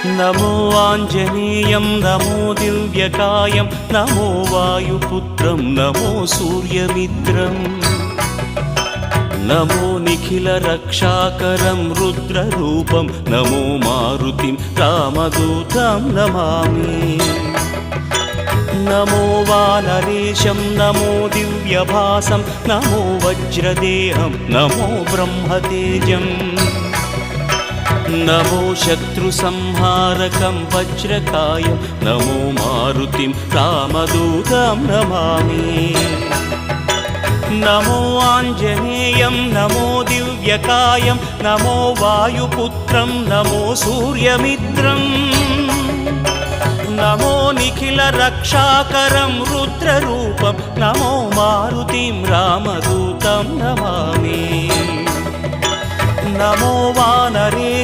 नमो आञ्जनेयं नमो दिव्यकायं नमो वायुपुत्रं नमो सूर्यमित्रम् नमो निखिलरक्षाकरं रुद्ररूपं नमो मारुतिं रामदूतं Namami नमो वानरेशं नमो दिव्यभासं नमो वज्रदेहं नमो ब्रह्मतेजम् नमो शत्रुसंहारकं वज्रकायं नमो मारुतिं रामदूतं Namami नमो आञ्जनेयं नमो दिव्यकायं नमो वायुपुत्रं नमो सूर्यमित्रम् नमो निखिलरक्षाकरं रुद्ररूपं नमो मारुतिं रामदूतं Namami नमो वानरेश